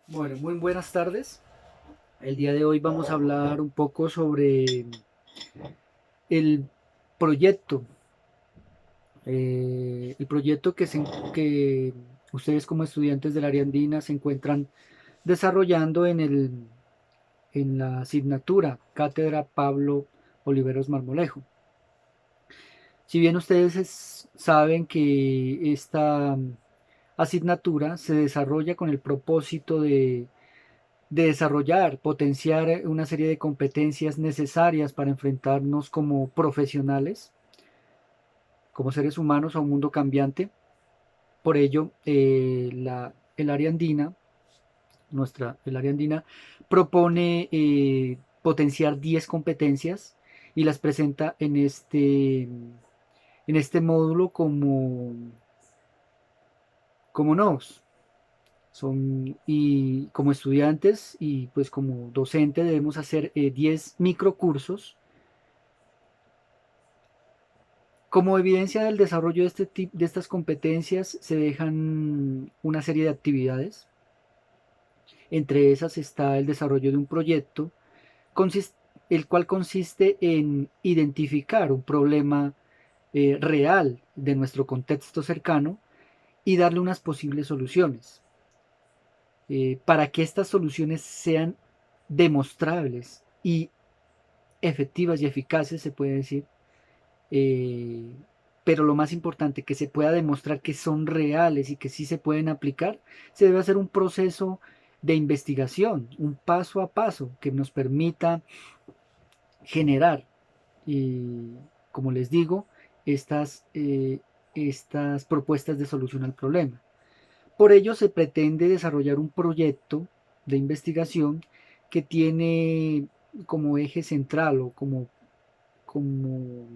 Bueno, muy buenas tardes. El día de hoy vamos a hablar un poco sobre el proyecto, que ustedes como estudiantes del área andina se encuentran desarrollando en la asignatura Cátedra Pablo Oliveros Marmolejo. Si bien saben que esta asignatura se desarrolla con el propósito de desarrollar, potenciar una serie de competencias necesarias para enfrentarnos como profesionales, como seres humanos a un mundo cambiante. Por ello, el área andina, el área andina propone potenciar 10 competencias y las presenta en este módulo como nos. Y como estudiantes y pues como docente debemos hacer 10 microcursos. Como evidencia del desarrollo de estas competencias se dejan una serie de actividades. Entre esas está el desarrollo de un proyecto, el cual consiste en identificar un problema real de nuestro contexto cercano y darle unas posibles soluciones. Para que estas soluciones sean demostrables y efectivas y eficaces, se puede decir, eh, pero lo más importante, que se pueda demostrar que son reales y que sí se pueden aplicar, se debe hacer un proceso de investigación, un paso a paso que nos permita generar, como les digo, estas propuestas de solución al problema. Por ello se pretende desarrollar un proyecto de investigación que tiene como eje central o como, como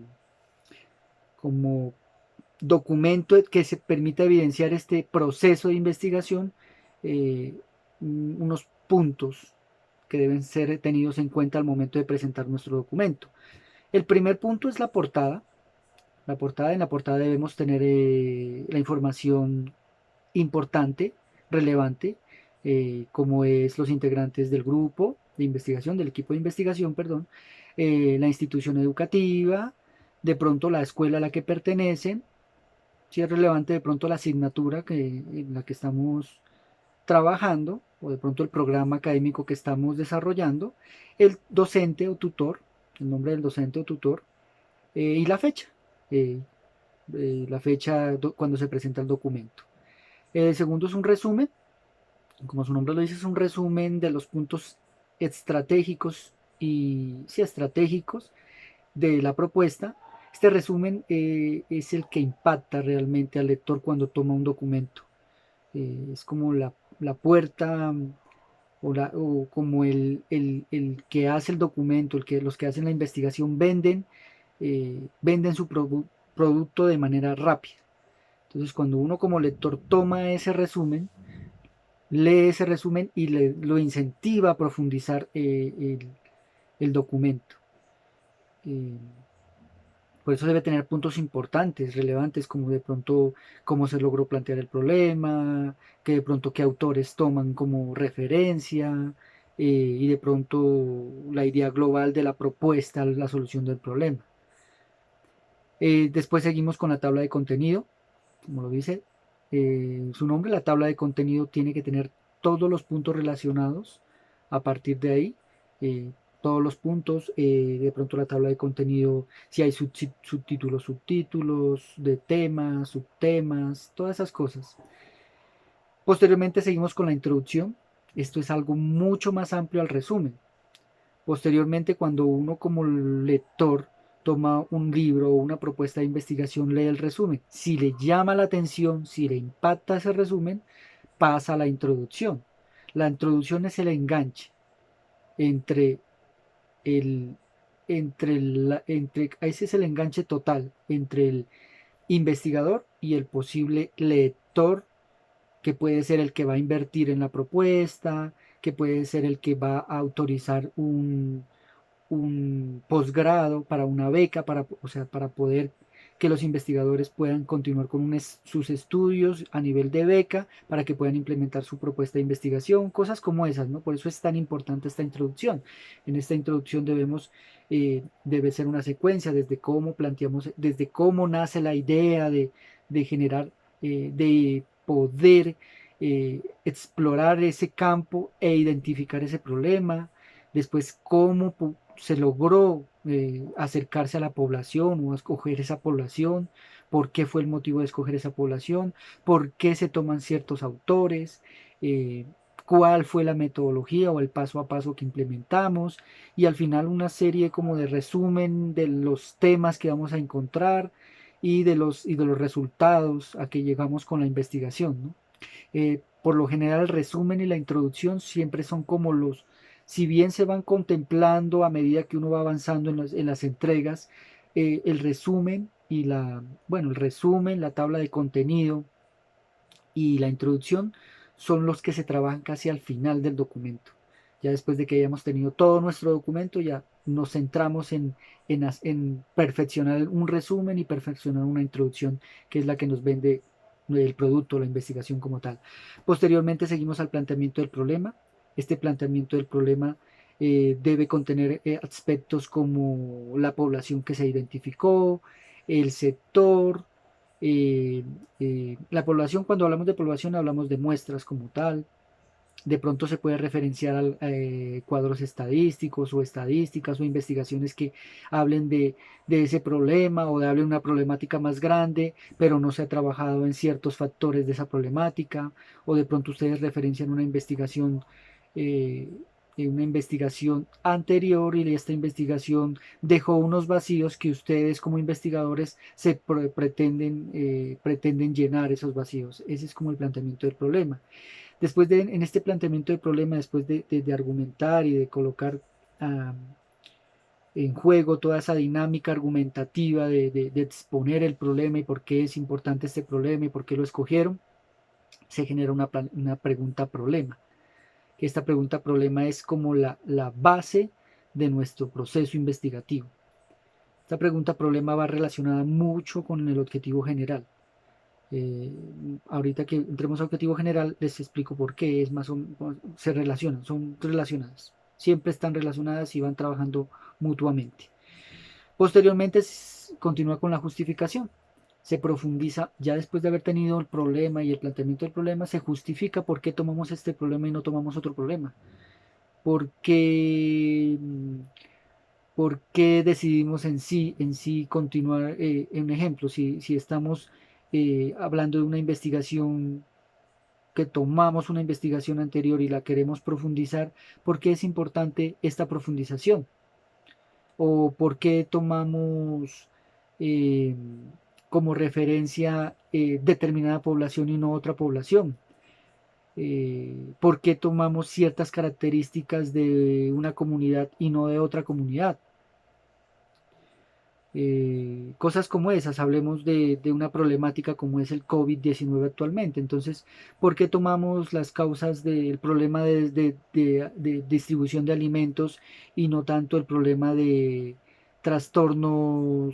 documento que se permita evidenciar este proceso de investigación, eh, unos puntos que deben ser tenidos en cuenta al momento de presentar nuestro documento. El primer punto es la portada. En la portada debemos tener la información importante, relevante, como es los integrantes del grupo de investigación, del equipo de investigación, perdón, la institución educativa, de pronto la escuela a la que pertenecen, si es relevante de pronto la asignatura en la que estamos trabajando o de pronto el programa académico que estamos desarrollando, el docente o tutor, el nombre del docente o tutor y eh, la fecha cuando se presenta el documento. El segundo es un resumen, como su nombre lo dice, es un resumen de los puntos estratégicos y sí, estratégicos de la propuesta. Este resumen es el que impacta realmente al lector cuando toma un documento. Es como la puerta o como el que hace el documento, los que hacen la investigación venden su producto de manera rápida. Entonces, cuando uno como lector toma ese resumen, lee ese resumen y lo incentiva a profundizar el documento. Eh, por eso debe tener puntos importantes, relevantes, como de pronto cómo se logró plantear el problema, que de pronto qué autores toman como referencia, y de pronto la idea global de la propuesta, la solución del problema. Después seguimos con la tabla de contenido, como lo dice su nombre, la tabla de contenido tiene que tener todos los puntos relacionados. A partir de ahí, eh, todos los puntos, de pronto la tabla de contenido, si hay subtítulos, subtítulos, de temas, subtemas, todas esas cosas. Posteriormente seguimos con la introducción. Esto es algo mucho más amplio al resumen. Posteriormente, cuando uno como lector toma un libro o una propuesta de investigación, lee el resumen. Si le llama la atención, si le impacta ese resumen, pasa a la introducción. La introducción es el enganche entre el, ese es el enganche total entre el investigador y el posible lector, que puede ser el que va a invertir en la propuesta, que puede ser el que va a autorizar un posgrado para una beca, o sea, para poder que los investigadores puedan continuar con sus estudios a nivel de beca para que puedan implementar su propuesta de investigación, cosas como esas, ¿no? Por eso es tan importante esta introducción. En esta introducción debe ser una secuencia desde cómo planteamos, desde cómo nace la idea de generar, de poder explorar ese campo e identificar ese problema, después cómo se logró acercarse a la población o a escoger esa población, por qué fue el motivo de escoger esa población, por qué se toman ciertos autores, cuál fue la metodología o el paso a paso que implementamos, y al final una serie como de resumen de los temas que vamos a encontrar y de los resultados a que llegamos con la investigación, ¿no? Por lo general el resumen y la introducción siempre son como si bien se van contemplando a medida que uno va avanzando en las entregas, el resumen bueno, el resumen, la tabla de contenido y la introducción son los que se trabajan casi al final del documento. Ya después de que hayamos tenido todo nuestro documento, ya nos centramos en perfeccionar un resumen y perfeccionar una introducción, que es la que nos vende el producto, la investigación como tal. Posteriormente seguimos al planteamiento del problema. Este planteamiento del problema debe contener aspectos como la población que se identificó, el sector, eh, la población. Cuando hablamos de población hablamos de muestras como tal. De pronto se puede referenciar a cuadros estadísticos o estadísticas o investigaciones que hablen de ese problema o de hablen de una problemática más grande, pero no se ha trabajado en ciertos factores de esa problemática, o de pronto ustedes referencian eh, una investigación anterior, y esta investigación dejó unos vacíos que ustedes como investigadores pretenden llenar esos vacíos. Ese es como el planteamiento del problema. En este planteamiento del problema, después de argumentar y de colocar uh, en juego toda esa dinámica argumentativa de exponer el problema y por qué es importante este problema y por qué lo escogieron, se genera una pregunta problema. Esta pregunta problema es como la base de nuestro proceso investigativo. Esta pregunta problema va relacionada mucho con el objetivo general. Ahorita que entremos al objetivo general les explico por qué se relacionan, son relacionadas, siempre están relacionadas y van trabajando mutuamente. Posteriormente continúa con la justificación, se profundiza, ya después de haber tenido el problema y el planteamiento del problema, se justifica por qué tomamos este problema y no tomamos otro problema, por qué, por qué decidimos en sí continuar. Un ejemplo, si estamos hablando de una investigación, que tomamos una investigación anterior y la queremos profundizar, ¿por qué es importante esta profundización? ¿O por qué tomamos eh, como referencia determinada población y no otra población? ¿Por qué tomamos ciertas características de una comunidad y no de otra comunidad? Cosas como esas, hablemos de una problemática como es el COVID-19 actualmente. Entonces, ¿por qué tomamos las causas del problema de distribución de alimentos y no tanto el problema de trastornos,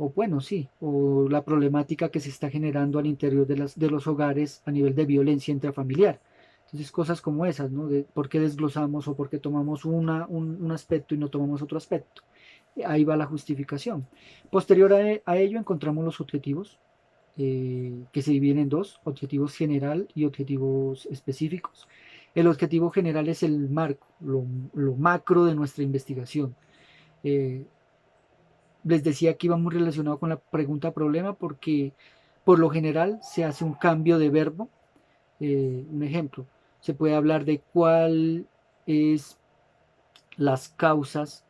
o bueno, sí, o la problemática que se está generando al interior de los hogares a nivel de violencia intrafamiliar? Entonces, cosas como esas, ¿no? De por qué desglosamos o por qué tomamos un aspecto y no tomamos otro aspecto. Ahí va la justificación. Posterior a ello encontramos los objetivos, que se dividen en dos: objetivos general y objetivos específicos. El objetivo general es el marco, lo macro de nuestra investigación. Eh, Les decía que iba muy relacionado con la pregunta problema porque por lo general se hace un cambio de verbo. Un ejemplo, se puede hablar de es las causas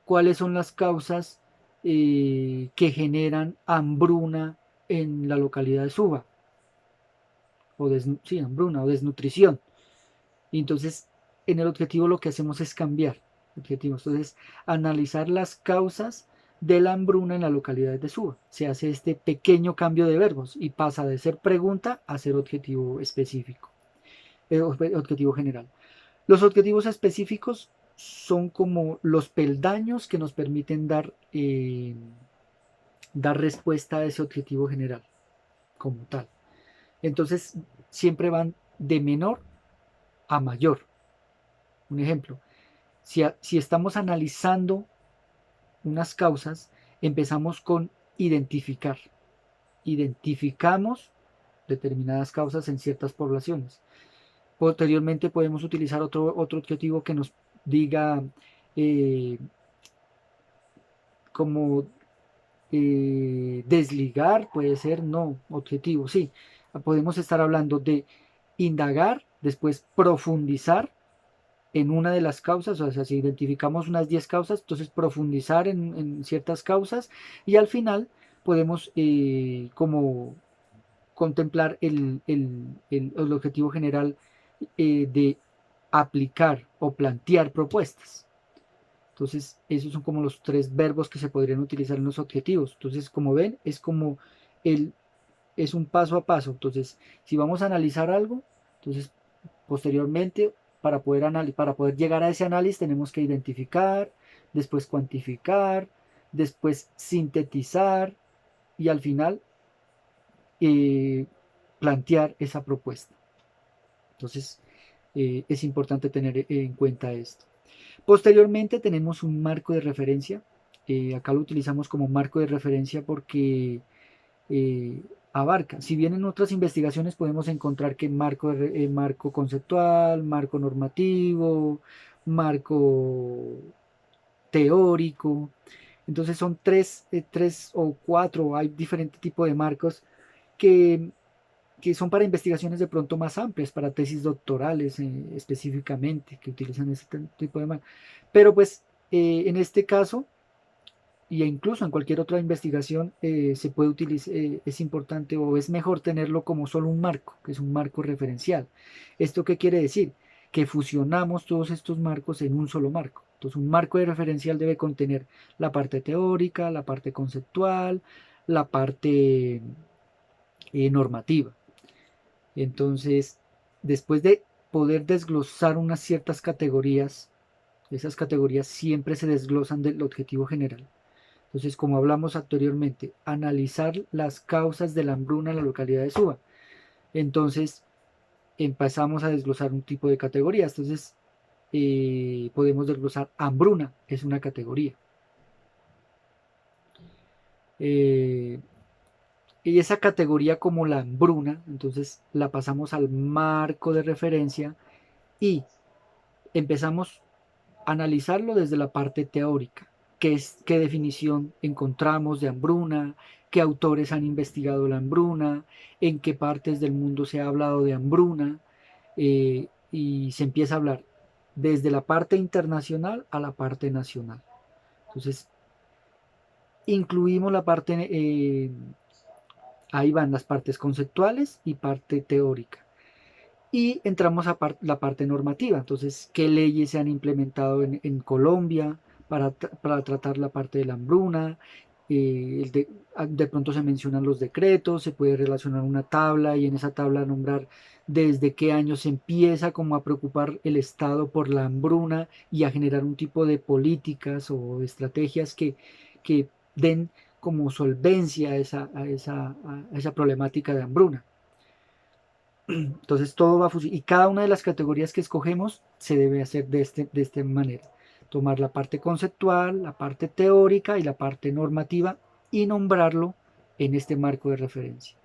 cuáles son las causas que generan hambruna en la localidad de Suba, sí, hambruna o desnutrición. Y entonces, en el objetivo lo que hacemos es cambiar objetivos. Entonces, analizar las causas de la hambruna en la localidad de Suba. Se hace este pequeño cambio de verbos y pasa de ser pregunta a ser objetivo específico, objetivo general. Los objetivos específicos son como los peldaños que nos permiten dar dar respuesta a ese objetivo general como tal. Entonces siempre van de menor a mayor. Un ejemplo, si estamos analizando unas causas, empezamos con identificar. Identificamos determinadas causas en ciertas poblaciones. Posteriormente podemos utilizar otro objetivo que nos diga eh, como desligar, puede ser, no, objetivo, sí. Podemos estar hablando de indagar, después profundizar en una de las causas, o sea, si identificamos unas 10 causas, entonces profundizar en ciertas causas y al final podemos como contemplar el objetivo general de aplicar o plantear propuestas. Entonces, esos son como los tres verbos que se podrían utilizar en los objetivos. Entonces, como ven, el, es un paso a paso. Entonces, si vamos a analizar algo, entonces, posteriormente, para poder llegar a ese análisis, tenemos que identificar, después cuantificar, después sintetizar y al final eh, plantear esa propuesta. Entonces, es importante tener en cuenta esto. Posteriormente tenemos un marco de referencia. Acá lo utilizamos como marco de referencia porque eh, abarca, si bien en otras investigaciones podemos encontrar que marco conceptual, marco normativo, marco teórico, entonces son tres o cuatro, hay diferentes tipos de marcos que son para investigaciones de pronto más amplias, para tesis doctorales específicamente, que utilizan ese tipo de marcos. Pero pues en este caso, y incluso en cualquier otra investigación, se puede utilizar, es importante o es mejor tenerlo como solo un marco, que es un marco referencial. ¿Esto qué quiere decir? Que fusionamos todos estos marcos en un solo marco. Entonces, un marco de referencial debe contener la parte teórica, la parte conceptual, la parte normativa. Entonces, después de poder desglosar unas ciertas categorías, esas categorías siempre se desglosan del objetivo general. Entonces, como hablamos anteriormente, analizar las causas de la hambruna en la localidad de Suba. Entonces, empezamos a desglosar un tipo de categorías. Entonces, podemos desglosar hambruna, es una categoría. Eh, y esa categoría como la hambruna, entonces la pasamos al marco de referencia y empezamos a analizarlo desde la parte teórica. ¿Qué definición encontramos de hambruna? ¿Qué autores han investigado la hambruna? ¿En qué partes del mundo se ha hablado de hambruna? Y se empieza a hablar desde la parte internacional a la parte nacional. Entonces, incluimos la parte, ahí van las partes conceptuales y parte teórica. Y entramos a la parte normativa, entonces, ¿qué leyes se han implementado en Colombia para tratar la parte de la hambruna? De pronto se mencionan los decretos, se puede relacionar una tabla y en esa tabla nombrar desde qué año se empieza como a preocupar el Estado por la hambruna y a generar un tipo de políticas o estrategias que den como solvencia a esa problemática de hambruna. Entonces todo va a funcionar y cada una de las categorías que escogemos se debe hacer de esta manera. Tomar la parte conceptual, la parte teórica y la parte normativa y nombrarlo en este marco de referencia.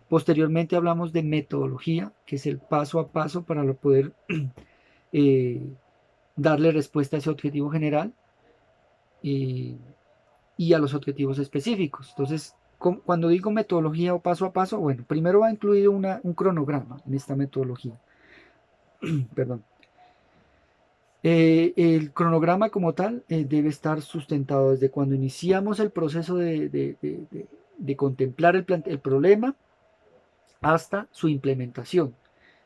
Posteriormente hablamos de metodología, que es el paso a paso para poder eh, darle respuesta a ese objetivo general eh, y a los objetivos específicos. Entonces, cuando digo metodología o paso a paso, bueno, primero va incluido un cronograma en esta metodología. Perdón. El cronograma como tal debe estar sustentado desde cuando iniciamos el proceso de contemplar el problema hasta su implementación.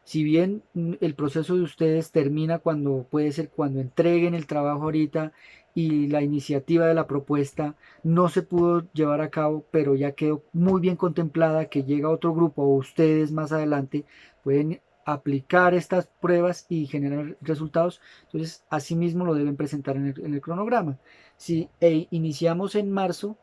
Si bien el proceso de ustedes termina cuando puede ser cuando entreguen el trabajo ahorita y la iniciativa de la propuesta no se pudo llevar a cabo, pero ya quedó muy bien contemplada que llega otro grupo o ustedes más adelante pueden aplicar estas pruebas y generar resultados, entonces asimismo lo deben presentar en el cronograma. Si iniciamos en marzo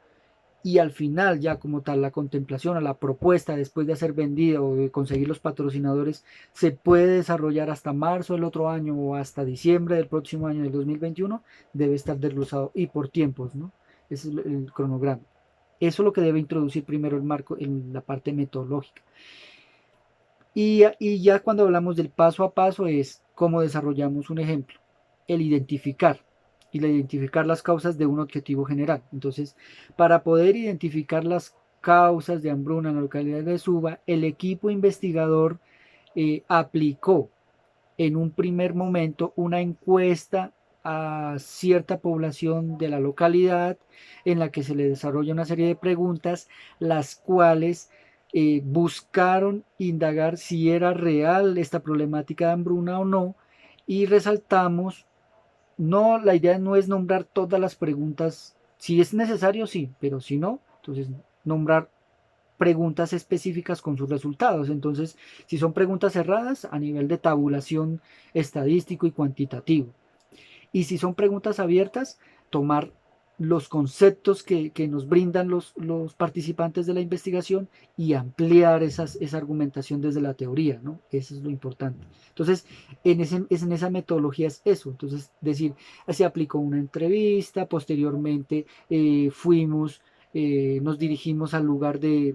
y al final ya como tal la contemplación a la propuesta después de hacer vendida o de conseguir los patrocinadores se puede desarrollar hasta marzo del otro año o hasta diciembre del próximo año del 2021, debe estar desglosado y por tiempos, ¿no? Ese es el cronograma. Eso es lo que debe introducir primero el marco en la parte metodológica. Y ya cuando hablamos del paso a paso es cómo desarrollamos un ejemplo, el identificar y el identificar las causas de un objetivo general. Entonces, para poder identificar las causas de hambruna en la localidad de Suba, el equipo investigador aplicó en un primer momento una encuesta a cierta población de la localidad en la que se le desarrolla una serie de preguntas, las cuales buscaron indagar si era real esta problemática de hambruna o no, y resaltamos, no, la idea no es nombrar todas las preguntas, si es necesario sí, pero si no, entonces nombrar preguntas específicas con sus resultados. Entonces, si son preguntas cerradas, a nivel de tabulación estadístico y cuantitativo. Y si son preguntas abiertas, tomar los conceptos que nos brindan los participantes de la investigación y ampliar esa argumentación desde la teoría, ¿no? Eso es lo importante. Entonces, en esa metodología es eso. Entonces, decir, se aplicó una entrevista, posteriormente nos dirigimos al lugar de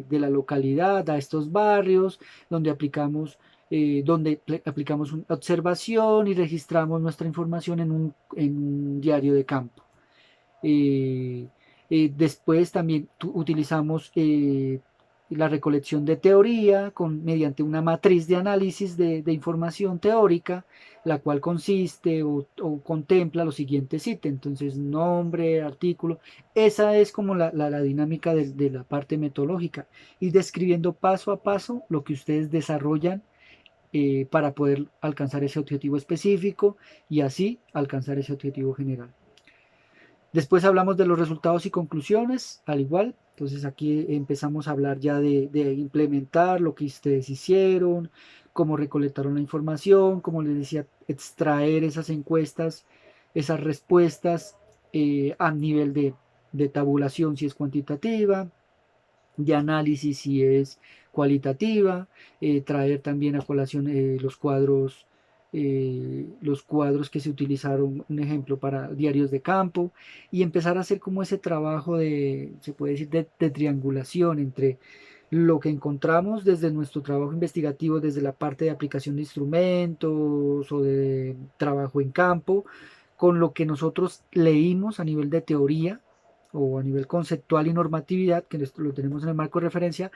la localidad, a estos barrios, donde aplicamos una observación y registramos nuestra información en un diario de campo. Eh, Después también utilizamos la recolección de teoría mediante una matriz de análisis de información teórica, la cual consiste o contempla los siguientes ítems. Entonces, nombre, artículo. Esa es como la dinámica de la parte metodológica. Y describiendo paso a paso lo que ustedes desarrollan para poder alcanzar ese objetivo específico y así alcanzar ese objetivo general. Después hablamos de los resultados y conclusiones, al igual. Entonces aquí empezamos a hablar ya de implementar lo que ustedes hicieron, cómo recolectaron la información, como les decía, extraer esas encuestas, esas respuestas a nivel de tabulación si es cuantitativa, de análisis si es cualitativa, traer también a colación los cuadros que se utilizaron, un ejemplo, para diarios de campo, y empezar a hacer como ese trabajo se puede decir, de triangulación entre lo que encontramos desde nuestro trabajo investigativo, desde la parte de aplicación de instrumentos o de trabajo en campo, con lo que nosotros leímos a nivel de teoría o a nivel conceptual y normatividad, que lo tenemos en el marco de referencia,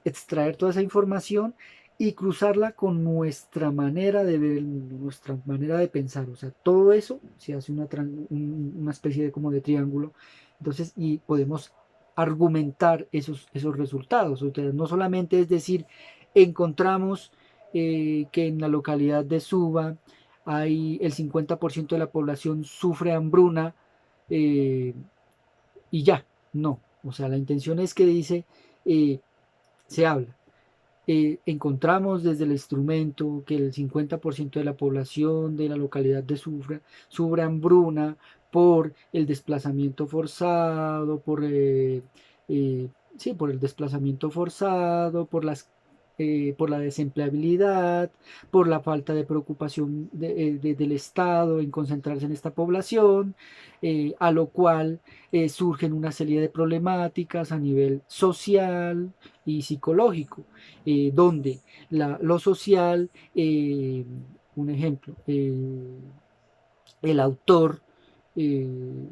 extraer toda esa información y cruzarla con nuestra manera de ver, nuestra manera de pensar. O sea, todo eso se hace una especie de como de triángulo. Entonces, y podemos argumentar esos resultados. O sea, no solamente es decir, encontramos que en la localidad de Suba hay el 50% de la población sufre hambruna eh, y ya, no. O sea, la intención es que dice, eh, se habla. Encontramos desde el instrumento que el 50% de la población de la localidad de sufre hambruna por el desplazamiento forzado, sí, por el desplazamiento forzado, por la desempleabilidad, por la falta de preocupación del Estado en concentrarse en esta población, a lo cual surgen una serie de problemáticas a nivel social y psicológico, donde lo social, un ejemplo, el autor, eh,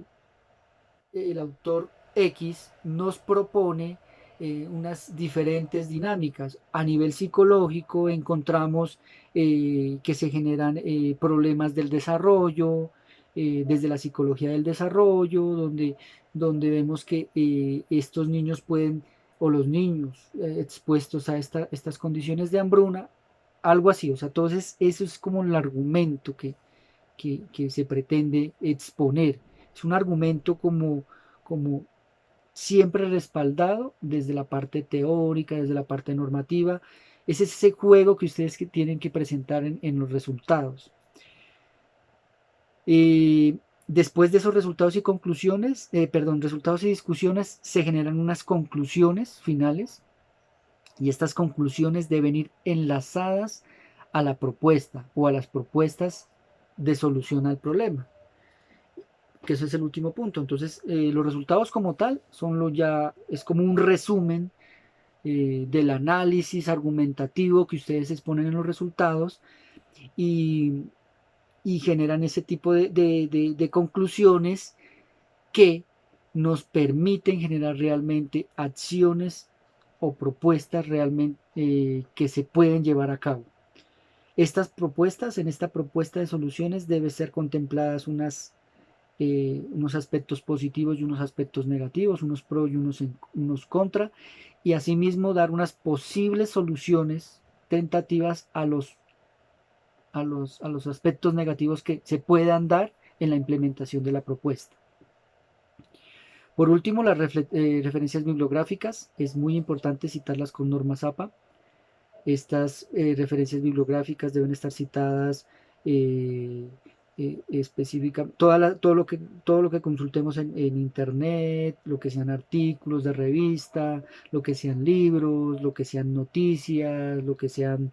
el autor X nos propone unas diferentes dinámicas. A nivel psicológico encontramos que se generan problemas del desarrollo, desde la psicología del desarrollo, donde vemos que estos niños pueden, o los niños expuestos a estas condiciones de hambruna, algo así. O sea, entonces eso es como el argumento que se pretende exponer. Es un argumento como siempre respaldado desde la parte teórica, desde la parte normativa. Es ese juego que ustedes tienen que presentar en los resultados. Después de esos resultados y conclusiones, resultados y discusiones, se generan unas conclusiones finales y estas conclusiones deben ir enlazadas a la propuesta o a las propuestas de solución al problema, que ese es el último punto. Entonces, los resultados como tal es como un resumen del análisis argumentativo que ustedes exponen en los resultados y, y generan ese tipo de conclusiones que nos permiten generar realmente acciones o propuestas realmente que se pueden llevar a cabo. Estas propuestas, en esta propuesta de soluciones deben ser contempladas unos aspectos positivos y unos aspectos negativos, unos pro y unos contra, y asimismo dar unas posibles soluciones tentativas a los aspectos negativos que se puedan dar en la implementación de la propuesta. Por último, las referencias bibliográficas. Es muy importante citarlas con normas APA. Estas referencias bibliográficas deben estar citadas específicamente, todo lo que consultemos en internet, lo que sean artículos de revista, lo que sean libros, lo que sean noticias, lo que sean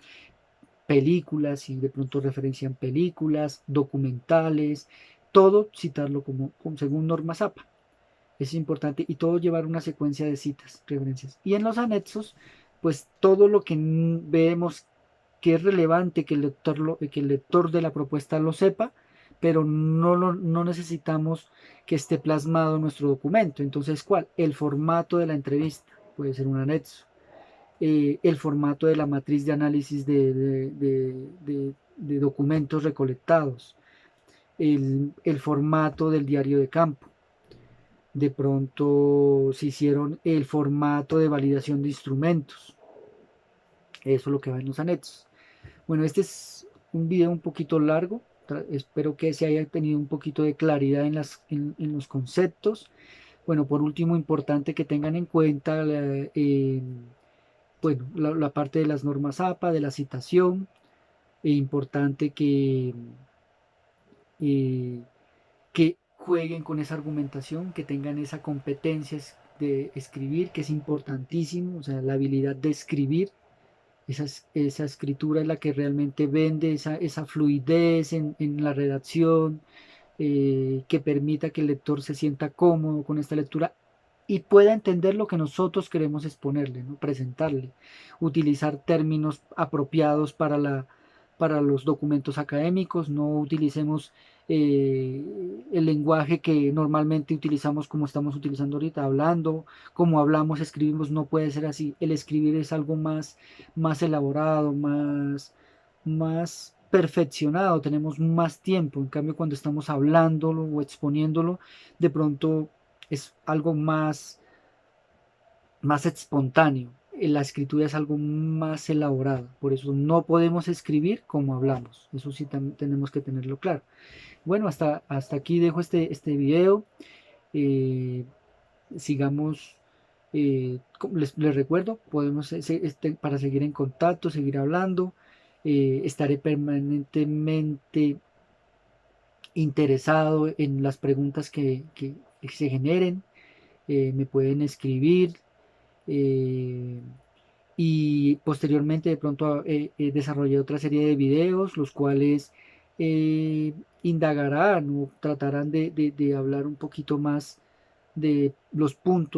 películas, si de pronto referencian películas, documentales, todo citarlo según normas APA. Es importante y todo llevar una secuencia de citas, referencias. Y en los anexos, pues todo lo que vemos que es relevante que el lector de la propuesta lo sepa, pero no necesitamos que esté plasmado en nuestro documento. Entonces, ¿cuál? El formato de la entrevista puede ser un anexo. El formato de la matriz de análisis de documentos recolectados. El formato del diario de campo. De pronto se hicieron el formato de validación de instrumentos. Eso es lo que va en los anexos. Bueno, este es un video un poquito largo. Espero que se haya tenido un poquito de claridad en los conceptos. Bueno, por último, importante que tengan en cuenta bueno, la parte de las normas APA, de la citación. Importante eh, que jueguen con esa argumentación, que tengan esa competencia de escribir, que es importantísimo, o sea, la habilidad de escribir, esa escritura es la que realmente vende esa fluidez en la redacción, que permita que el lector se sienta cómodo con esta lectura y pueda entender lo que nosotros queremos exponerle, ¿no? Presentarle, utilizar términos apropiados para los documentos académicos, no utilicemos el lenguaje que normalmente utilizamos como estamos utilizando ahorita, hablando, como hablamos, escribimos, no puede ser así. El escribir es algo más elaborado, más perfeccionado, tenemos más tiempo. En cambio, cuando estamos hablándolo o exponiéndolo, de pronto es algo más espontáneo. La escritura es algo más elaborado, por eso no podemos escribir como hablamos. Eso sí tenemos que tenerlo claro. Bueno, hasta aquí dejo este video. Eh, sigamos, les recuerdo, podemos para seguir en contacto, seguir hablando. Estaré permanentemente interesado en las preguntas que se generen. Me pueden escribir. eh, y posteriormente de pronto desarrollé otra serie de videos los cuales indagarán o tratarán de hablar un poquito más de los puntos